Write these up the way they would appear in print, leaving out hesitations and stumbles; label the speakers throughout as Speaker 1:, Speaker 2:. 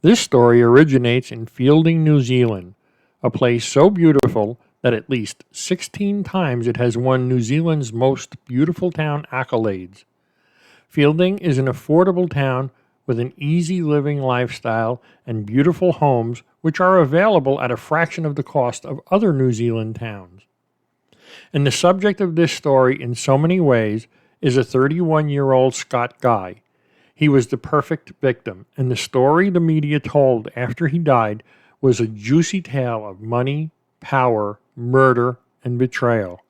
Speaker 1: This story originates in Feilding, New Zealand, a place so beautiful that at least 16 times it has won New Zealand's most beautiful town accolades. Feilding is an affordable town with an easy living lifestyle and beautiful homes which are available at a fraction of the cost of other New Zealand towns. And the subject of this story in so many ways is a 31-year-old Scott guy. He was the perfect victim, and the story the media told after he died was a juicy tale of money, power, murder, and betrayal.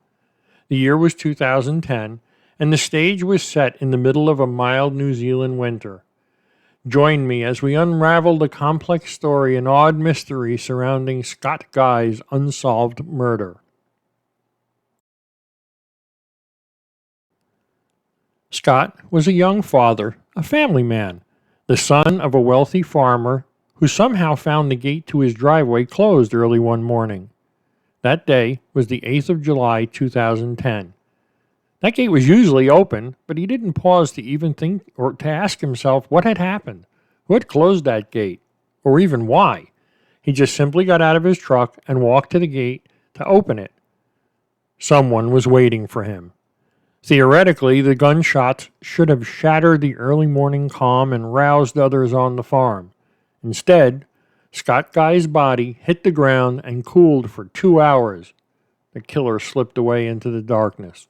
Speaker 1: The year was 2010, and the stage was set in the middle of a mild New Zealand winter. Join me as we unravel the complex story and odd mystery surrounding Scott Guy's unsolved murder. Scott was a young father, a family man, the son of a wealthy farmer who somehow found the gate to his driveway closed early one morning. That day was the 8th of July, 2010. That gate was usually open, but he didn't pause to even think or to ask himself what had happened, who had closed that gate, or even why. He just simply got out of his truck and walked to the gate to open it. Someone was waiting for him. Theoretically, the gunshots should have shattered the early morning calm and roused others on the farm. Instead, Scott Guy's body hit the ground and cooled for 2 hours. The killer slipped away into the darkness.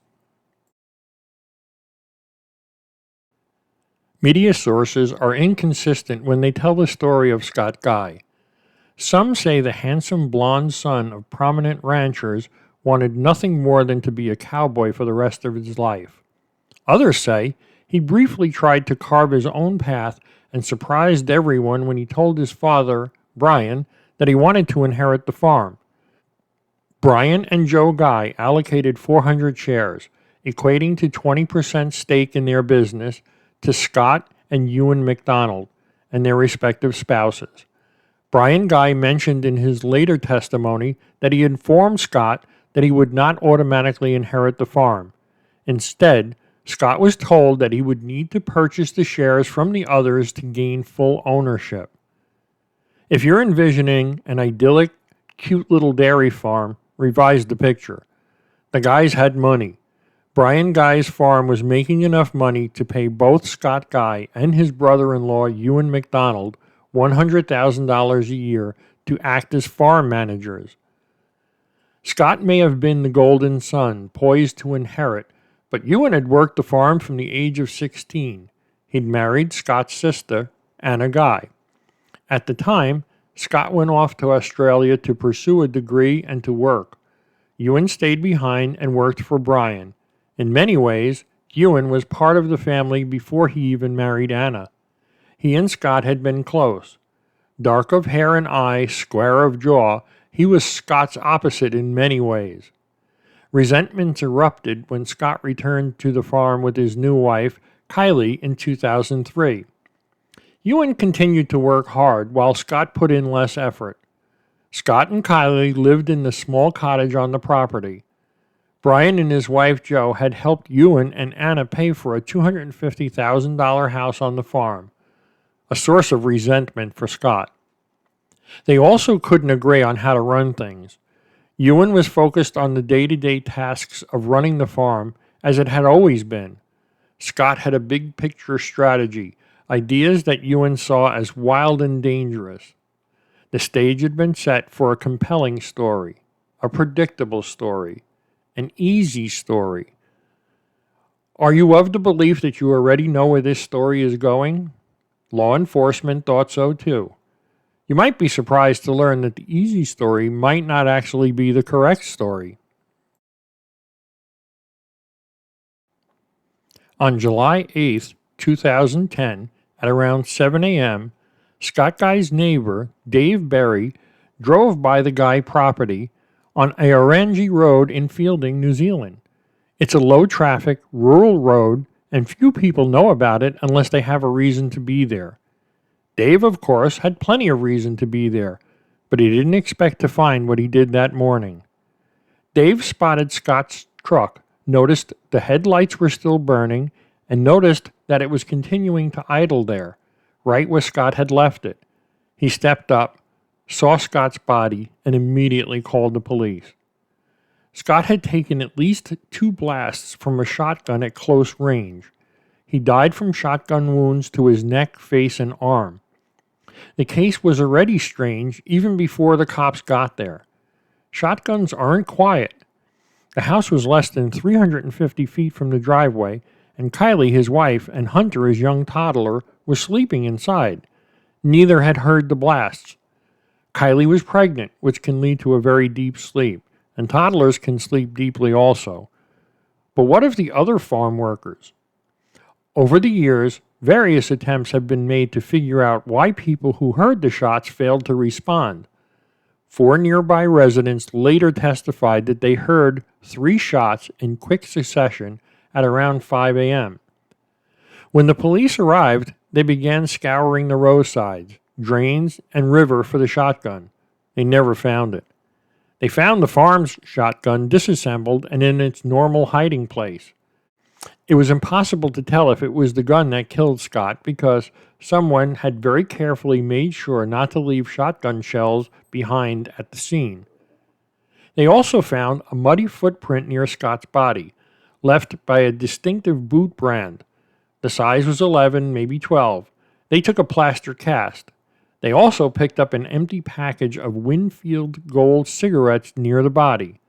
Speaker 1: Media sources are inconsistent when they tell the story of Scott Guy. Some say the handsome blonde son of prominent ranchers wanted nothing more than to be a cowboy for the rest of his life. Others say he briefly tried to carve his own path and surprised everyone when he told his father, Brian, that he wanted to inherit the farm. Brian and Joe Guy allocated 400 shares, equating to 20% stake in their business, to Scott and Ewen Macdonald and their respective spouses. Brian Guy mentioned in his later testimony that he informed Scott that he would not automatically inherit the farm. Instead, Scott was told that he would need to purchase the shares from the others to gain full ownership. If you're envisioning an idyllic, cute little dairy farm, revise the picture. The guys had money. Brian Guy's farm was making enough money to pay both Scott Guy and his brother-in-law Ewen Macdonald $100,000 a year to act as farm managers. Scott may have been the golden son, poised to inherit, but Ewen had worked the farm from the age of 16. He'd married Scott's sister, Anna Guy. At the time, Scott went off to Australia to pursue a degree and to work. Ewen stayed behind and worked for Brian. In many ways, Ewen was part of the family before he even married Anna. He and Scott had been close. Dark of hair and eye, square of jaw, he was Scott's opposite in many ways. Resentments erupted when Scott returned to the farm with his new wife, Kylie, in 2003. Ewen continued to work hard while Scott put in less effort. Scott and Kylie lived in the small cottage on the property. Brian and his wife Jo had helped Ewen and Anna pay for a $250,000 house on the farm, a source of resentment for Scott. They also couldn't agree on how to run things. Ewen was focused on the day-to-day tasks of running the farm, as it had always been. Scott had a big-picture strategy, ideas that Ewen saw as wild and dangerous. The stage had been set for a compelling story, a predictable story, an easy story. Are you of the belief that you already know where this story is going? Law enforcement thought so too. You might be surprised to learn that the easy story might not actually be the correct story. On July 8, 2010, at around 7 a.m., Scott Guy's neighbor, Dave Berry, drove by the Guy property on a Orangi Road in Feilding, New Zealand. It's a low-traffic, rural road, and few people know about it unless they have a reason to be there. Dave, of course, had plenty of reason to be there, but he didn't expect to find what he did that morning. Dave spotted Scott's truck, noticed the headlights were still burning, and noticed that it was continuing to idle there, right where Scott had left it. He stepped up, saw Scott's body, and immediately called the police. Scott had taken at least 2 blasts from a shotgun at close range. He died from shotgun wounds to his neck, face, and arm. The case was already strange even before the cops got there. Shotguns aren't quiet. The house was less than 350 feet from the driveway, and Kylie, his wife, and Hunter, his young toddler, were sleeping inside. Neither had heard the blasts. Kylie was pregnant, which can lead to a very deep sleep, and toddlers can sleep deeply also. But what of the other farm workers? Over the years, various attempts have been made to figure out why people who heard the shots failed to respond. 4 nearby residents later testified that they heard 3 shots in quick succession at around 5 a.m. When the police arrived, they began scouring the roadsides, drains, and river for the shotgun. They never found it. They found the farm's shotgun disassembled and in its normal hiding place. It was impossible to tell if it was the gun that killed Scott because someone had very carefully made sure not to leave shotgun shells behind at the scene. They also found a muddy footprint near Scott's body, left by a distinctive boot brand. The size was 11, maybe 12. They took a plaster cast. They also picked up an empty package of Winfield Gold cigarettes near the body.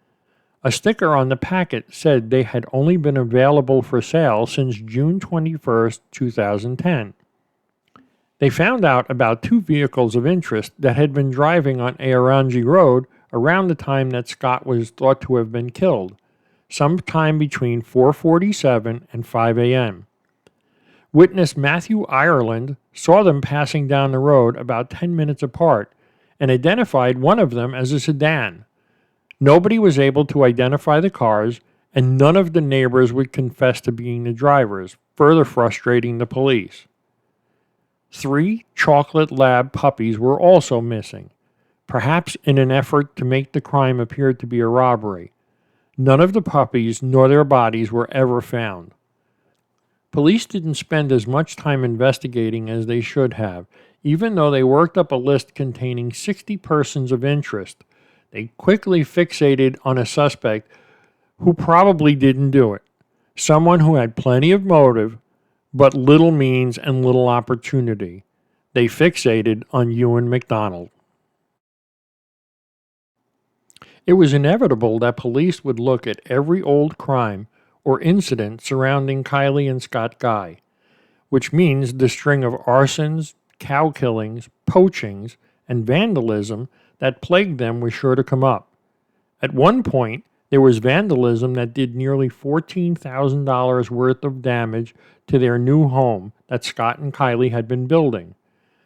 Speaker 1: A sticker on the packet said they had only been available for sale since June 21, 2010. They found out about 2 vehicles of interest that had been driving on Aorangi Road around the time that Scott was thought to have been killed, sometime between 4:47 and 5 a.m. Witness Matthew Ireland saw them passing down the road about 10 minutes apart and identified one of them as a sedan. Nobody was able to identify the cars, and none of the neighbors would confess to being the drivers, further frustrating the police. 3 chocolate lab puppies were also missing, perhaps in an effort to make the crime appear to be a robbery. None of the puppies nor their bodies were ever found. Police didn't spend as much time investigating as they should have, even though they worked up a list containing 60 persons of interest. They quickly fixated on a suspect who probably didn't do it, someone who had plenty of motive, but little means and little opportunity. They fixated on Ewen Macdonald. It was inevitable that police would look at every old crime or incident surrounding Kylie and Scott Guy, which means the string of arsons, cow killings, poachings, and vandalism that plagued them was sure to come up. At one point, there was vandalism that did nearly $14,000 worth of damage to their new home that Scott and Kylie had been building.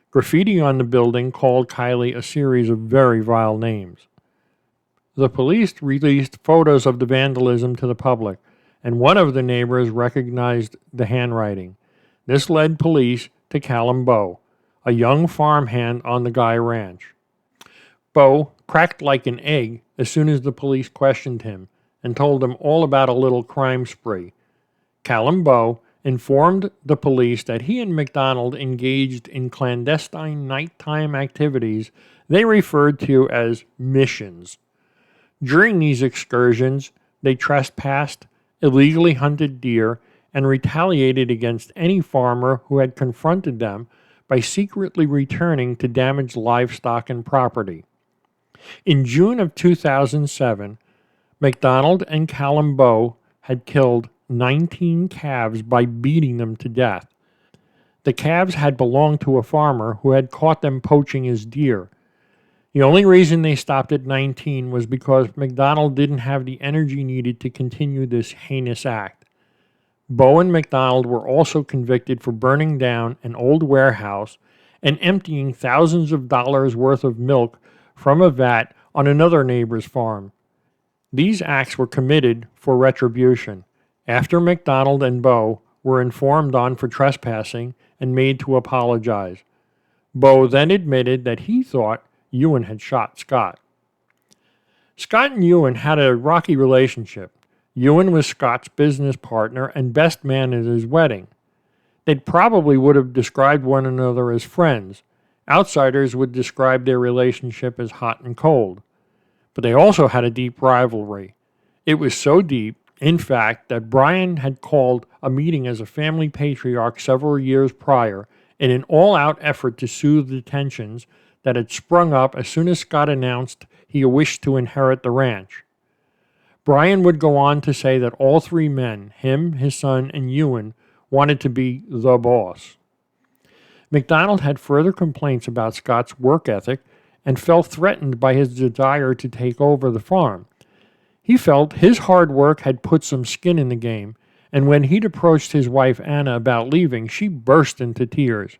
Speaker 1: Graffiti on the building called Kylie a series of very vile names. The police released photos of the vandalism to the public, and one of the neighbors recognized the handwriting. This led police to Callum Bow, a young farmhand on the Guy Ranch. Bow cracked like an egg as soon as the police questioned him and told them all about a little crime spree. Callum Bow informed the police that he and Macdonald engaged in clandestine nighttime activities they referred to as missions. During these excursions, they trespassed, illegally hunted deer, and retaliated against any farmer who had confronted them by secretly returning to damaged livestock and property. In June of 2007, Macdonald and Callum Bow had killed 19 calves by beating them to death. The calves had belonged to a farmer who had caught them poaching his deer. The only reason they stopped at 19 was because Macdonald didn't have the energy needed to continue this heinous act. Bow and Macdonald were also convicted for burning down an old warehouse and emptying thousands of dollars worth of milk from a vat on another neighbor's farm. These acts were committed for retribution after Macdonald and Bow were informed on for trespassing and made to apologize. Bow then admitted that he thought Ewen had shot Scott. Scott and Ewen had a rocky relationship. Ewen was Scott's business partner and best man at his wedding. They probably would have described one another as friends, Outsiders would describe their relationship as hot and cold, but they also had a deep rivalry. It was so deep, in fact, that Brian had called a meeting as a family patriarch several years prior in an all-out effort to soothe the tensions that had sprung up as soon as Scott announced he wished to inherit the ranch. Brian would go on to say that all three men, him, his son, and Ewen, wanted to be the boss. Macdonald had further complaints about Scott's work ethic and felt threatened by his desire to take over the farm. He felt his hard work had put some skin in the game, and when he'd approached his wife Anna about leaving, she burst into tears.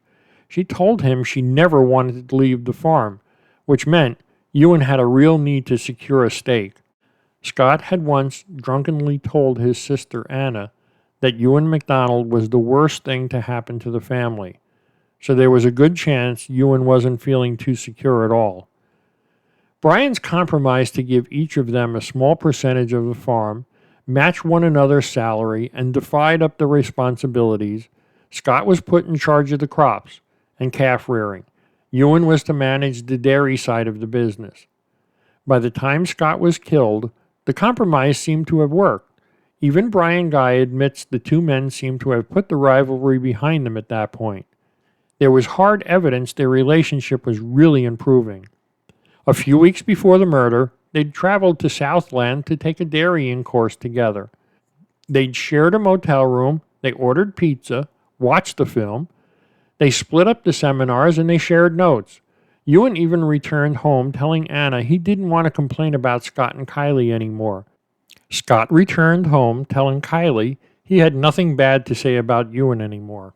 Speaker 1: She told him she never wanted to leave the farm, which meant Ewen had a real need to secure a stake. Scott had once drunkenly told his sister Anna that Ewen Macdonald was the worst thing to happen to the family, so there was a good chance Ewen wasn't feeling too secure at all. Brian's compromise to give each of them a small percentage of the farm, match one another's salary, and divide up the responsibilities. Scott was put in charge of the crops and calf rearing. Ewen was to manage the dairy side of the business. By the time Scott was killed, the compromise seemed to have worked. Even Brian Guy admits the two men seemed to have put the rivalry behind them at that point. There was hard evidence their relationship was really improving. A few weeks before the murder, they'd traveled to Southland to take a dairying course together. They'd shared a motel room, they ordered pizza, watched the film, they split up the seminars, and they shared notes. Ewen even returned home telling Anna he didn't want to complain about Scott and Kylie anymore. Scott returned home telling Kylie he had nothing bad to say about Ewen anymore.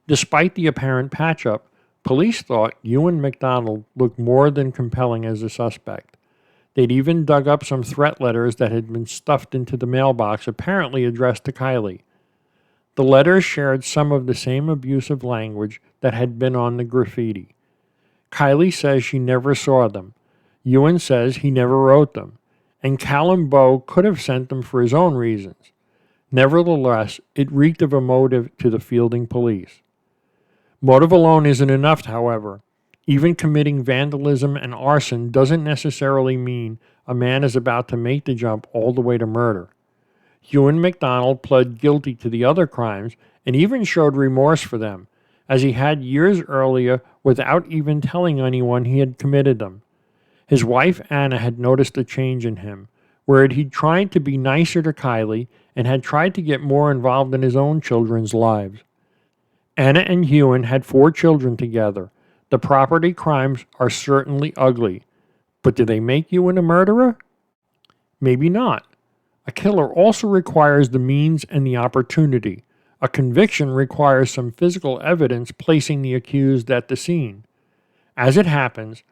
Speaker 1: Despite the apparent patch-up, police thought Ewen Macdonald looked more than compelling as a suspect. They'd even dug up some threat letters that had been stuffed into the mailbox, apparently addressed to Kylie. The letters shared some of the same abusive language that had been on the graffiti. Kylie says she never saw them. Ewen says he never wrote them. And Callum Bowe could have sent them for his own reasons. Nevertheless, it reeked of a motive to the Feilding police. Motive alone isn't enough, however. Even committing vandalism and arson doesn't necessarily mean a man is about to make the jump all the way to murder. Ewen Macdonald pled guilty to the other crimes and even showed remorse for them, as he had years earlier without even telling anyone he had committed them. His wife Anna had noticed a change in him, where he'd tried to be nicer to Kylie and had tried to get more involved in his own children's lives. Anna and Ewen had 4 children together. The property crimes are certainly ugly, but do they make Ewen a murderer? Maybe not. A killer also requires the means and the opportunity. A conviction requires some physical evidence placing the accused at the scene. As it happens,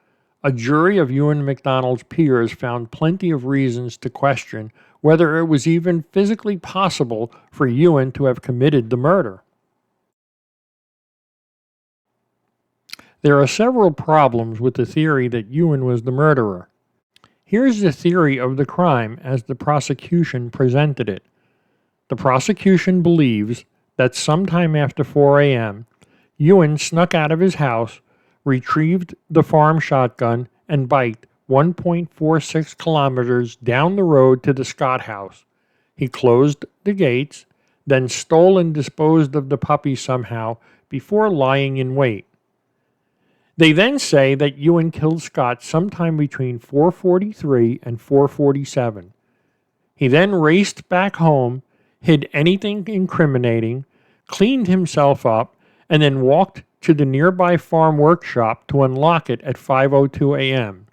Speaker 1: a jury of Ewen Macdonald's peers found plenty of reasons to question whether it was even physically possible for Ewen to have committed the murder. There are several problems with the theory that Ewen was the murderer. Here's the theory of the crime as the prosecution presented it. The prosecution believes that sometime after 4 a.m., Ewen snuck out of his house, retrieved the farm shotgun, and biked 1.46 kilometers down the road to the Scott house. He closed the gates, then stole and disposed of the puppy somehow before lying in wait. They then say that Ewen killed Scott sometime between 4:43 and 4:47. He then raced back home, hid anything incriminating, cleaned himself up, and then walked to the nearby farm workshop to unlock it at 5:02 a.m.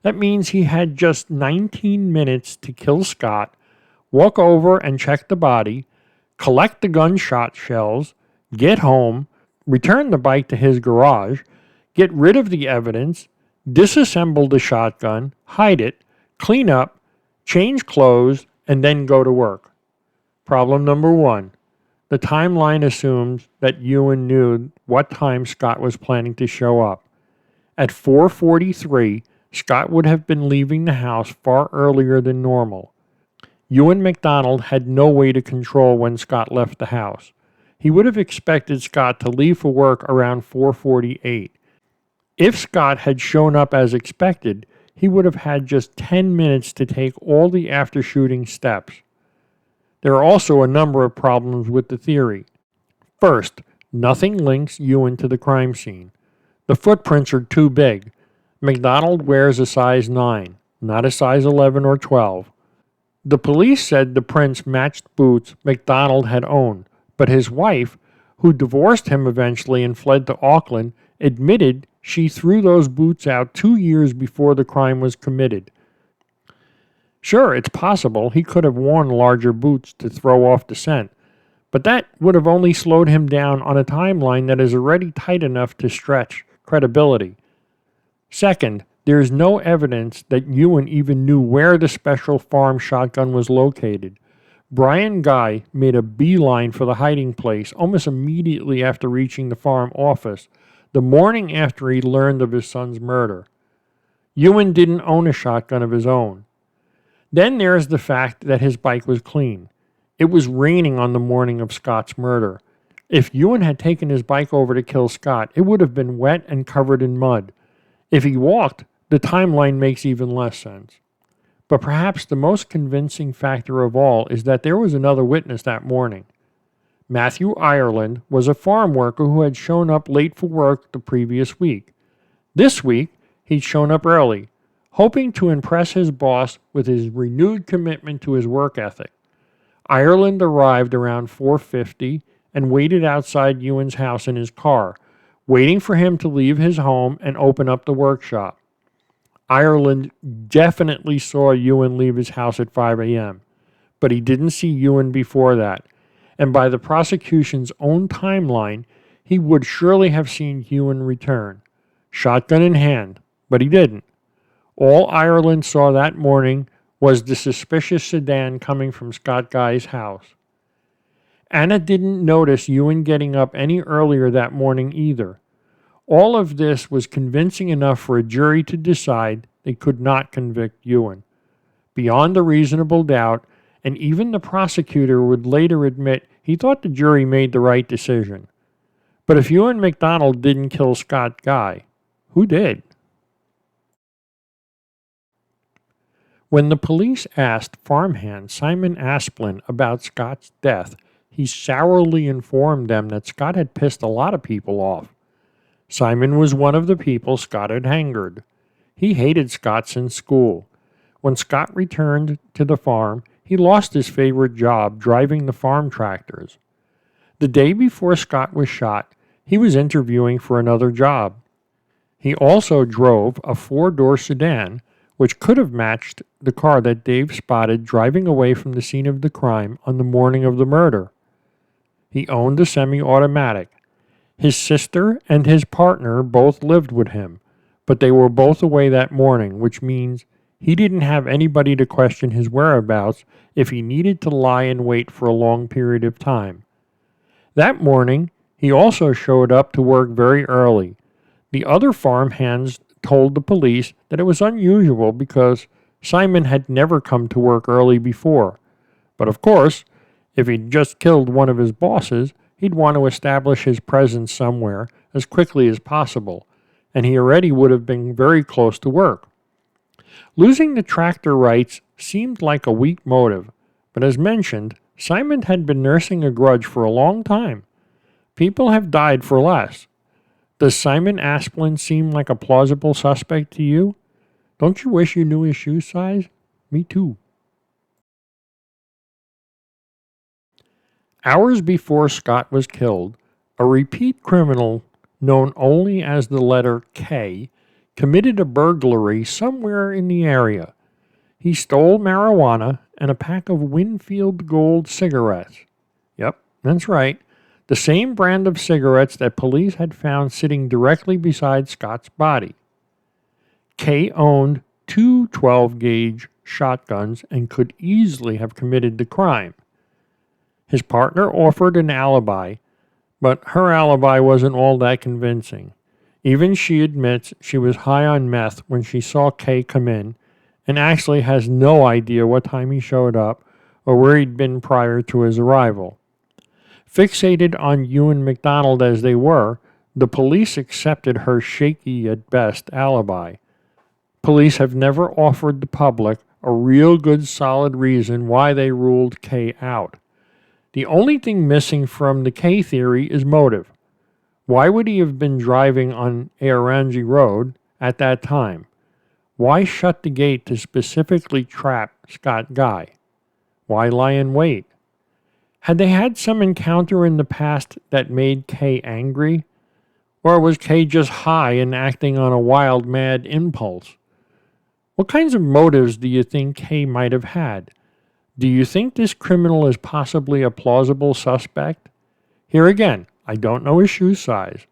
Speaker 1: That means he had just 19 minutes to kill Scott, walk over and check the body, collect the gunshot shells, get home, return the bike to his garage, get rid of the evidence, disassemble the shotgun, hide it, clean up, change clothes, and then go to work. Problem number 1. The timeline assumes that Ewen knew what time Scott was planning to show up. At 4:43, Scott would have been leaving the house far earlier than normal. Ewen Macdonald had no way to control when Scott left the house. He would have expected Scott to leave for work around 4:48. If Scott had shown up as expected, he would have had just 10 minutes to take all the after-shooting steps. There are also a number of problems with the theory. First, nothing links Ewen to the crime scene. The footprints are too big. Macdonald wears a size 9, not a size 11 or 12. The police said the prints matched boots Macdonald had owned, but his wife, who divorced him eventually and fled to Auckland, admitted she threw those boots out 2 years before the crime was committed. Sure, it's possible he could have worn larger boots to throw off the scent, but that would have only slowed him down on a timeline that is already tight enough to stretch credibility. Second, there is no evidence that Ewen even knew where the special farm shotgun was located. Brian Guy made a beeline for the hiding place almost immediately after reaching the farm office, the morning after he learned of his son's murder. Ewen didn't own a shotgun of his own. Then there's the fact that his bike was clean. It was raining on the morning of Scott's murder. If Ewen had taken his bike over to kill Scott, it would have been wet and covered in mud. If he walked, the timeline makes even less sense. But perhaps the most convincing factor of all is that there was another witness that morning. Matthew Ireland was a farm worker who had shown up late for work the previous week. This week, he'd shown up early, hoping to impress his boss with his renewed commitment to his work ethic. Ireland arrived around 4:50 and waited outside Ewen's house in his car, waiting for him to leave his home and open up the workshop. Ireland definitely saw Ewen leave his house at 5 a.m., but he didn't see Ewen before that, and by the prosecution's own timeline, he would surely have seen Ewen return, shotgun in hand, but he didn't. All Ireland saw that morning was the suspicious sedan coming from Scott Guy's house. Anna didn't notice Ewen getting up any earlier that morning either. All of this was convincing enough for a jury to decide they could not convict Ewen. Beyond a reasonable doubt, and even the prosecutor would later admit he thought the jury made the right decision. But if Ewen Macdonald didn't kill Scott Guy, who did? When the police asked farmhand Simon Asplin about Scott's death, he sourly informed them that Scott had pissed a lot of people off. Simon was one of the people Scott had angered. He hated Scott since school. When Scott returned to the farm, he lost his favorite job driving the farm tractors. The day before Scott was shot, he was interviewing for another job. He also drove a 4-door sedan, which could have matched the car that Dave spotted driving away from the scene of the crime on the morning of the murder. He owned a semi-automatic. His sister and his partner both lived with him, but they were both away that morning, which means he didn't have anybody to question his whereabouts if he needed to lie in wait for a long period of time. That morning, he also showed up to work very early. The other farmhands told the police that it was unusual because Simon had never come to work early before. But of course, if he'd just killed one of his bosses, he'd want to establish his presence somewhere as quickly as possible, and he already would have been very close to work. Losing the tractor rights seemed like a weak motive, but as mentioned, Simon had been nursing a grudge for a long time. People have died for less. Does Simon Asplin seem like a plausible suspect to you? Don't you wish you knew his shoe size? Me too. Hours before Scott was killed, a repeat criminal known only as the letter K committed a burglary somewhere in the area. He stole marijuana and a pack of Winfield Gold cigarettes. Yep, that's right. The same brand of cigarettes that police had found sitting directly beside Scott's body. Kay owned 2 12-gauge shotguns and could easily have committed the crime. His partner offered an alibi, but her alibi wasn't all that convincing. Even she admits she was high on meth when she saw Kay come in, and actually has no idea what time he showed up or where he'd been prior to his arrival. Fixated on Ewen Macdonald as they were, the police accepted her shaky at best alibi. Police have never offered the public a real good solid reason why they ruled Kay out. The only thing missing from the Kay theory is motive. Why would he have been driving on Aorangi Road at that time? Why shut the gate to specifically trap Scott Guy? Why lie in wait? Had they had some encounter in the past that made Kay angry? Or was Kay just high and acting on a wild, mad impulse? What kinds of motives do you think Kay might have had? Do you think this criminal is possibly a plausible suspect? Here again, I don't know his shoe size.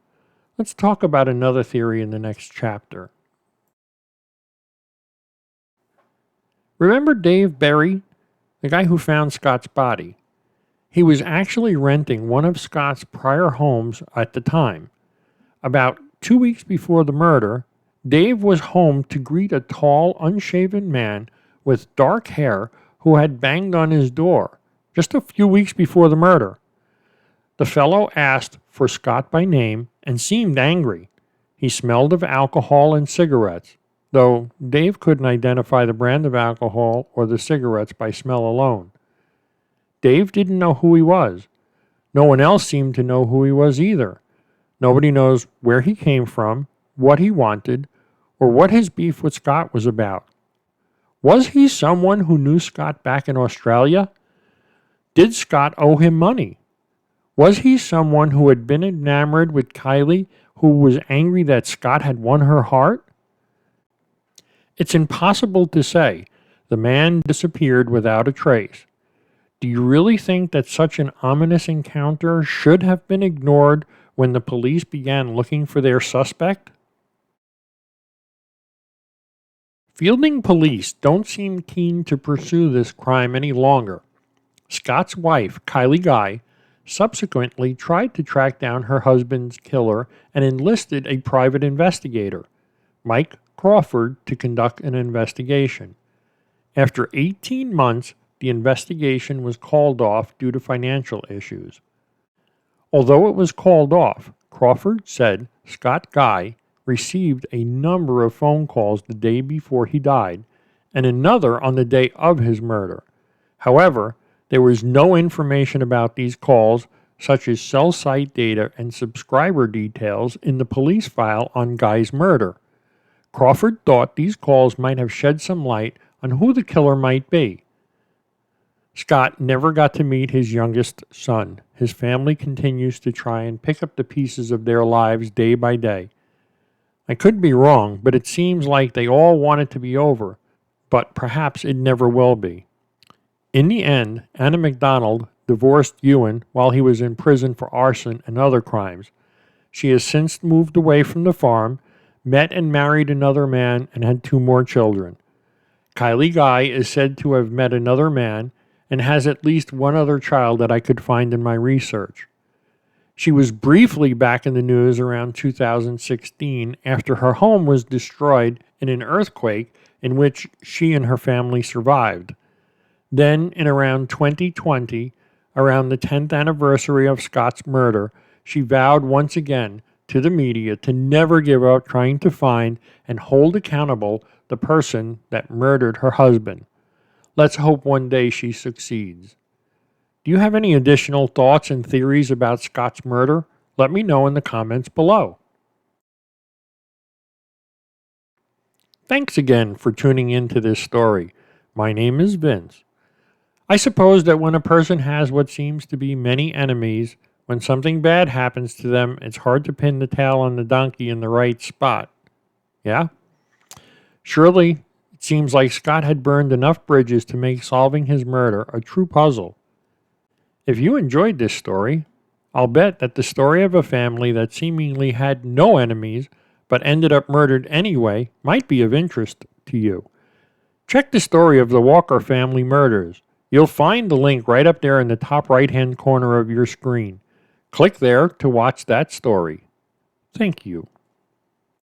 Speaker 1: Let's talk about another theory in the next chapter. Remember Dave Berry, the guy who found Scott's body? He was actually renting one of Scott's prior homes at the time. About 2 weeks before the murder, Dave was home to greet a tall, unshaven man with dark hair who had banged on his door just a few weeks before the murder. The fellow asked for Scott by name and seemed angry. He smelled of alcohol and cigarettes, though Dave couldn't identify the brand of alcohol or the cigarettes by smell alone. Dave didn't know who he was. No one else seemed to know who he was either. Nobody knows where he came from, what he wanted, or what his beef with Scott was about. Was he someone who knew Scott back in Australia? Did Scott owe him money? Was he someone who had been enamored with Kylie, who was angry that Scott had won her heart? It's impossible to say. The man disappeared without a trace. Do you really think that such an ominous encounter should have been ignored when the police began looking for their suspect? Feilding police don't seem keen to pursue this crime any longer. Scott's wife, Kylie Guy, subsequently tried to track down her husband's killer and enlisted a private investigator, Mike Crawford, to conduct an investigation. After 18 months, the investigation was called off due to financial issues. Although it was called off, Crawford said Scott Guy received a number of phone calls the day before he died and another on the day of his murder. However, there was no information about these calls, such as cell site data and subscriber details, in the police file on Guy's murder. Crawford thought these calls might have shed some light on who the killer might be. Scott never got to meet his youngest son. His family continues to try and pick up the pieces of their lives day by day. I could be wrong, but it seems like they all want it to be over, but perhaps it never will be. In the end, Anna Macdonald divorced Ewen while he was in prison for arson and other crimes. She has since moved away from the farm, met and married another man, and had 2 more children. Kylie Guy is said to have met another man and has at least 1 other child that I could find in my research. She was briefly back in the news around 2016 after her home was destroyed in an earthquake in which she and her family survived. Then, in around 2020, around the 10th anniversary of Scott's murder, she vowed once again to the media to never give up trying to find and hold accountable the person that murdered her husband. Let's hope one day she succeeds. Do you have any additional thoughts and theories about Scott's murder? Let me know in the comments below. Thanks again for tuning in to this story. My name is Vince. I suppose that when a person has what seems to be many enemies, when something bad happens to them, it's hard to pin the tail on the donkey in the right spot. Yeah? Surely, it seems like Scott had burned enough bridges to make solving his murder a true puzzle. If you enjoyed this story, I'll bet that the story of a family that seemingly had no enemies but ended up murdered anyway might be of interest to you. Check the story of the Walker family murders. You'll find the link right up there in the top right-hand corner of your screen. Click there to watch that story. Thank you.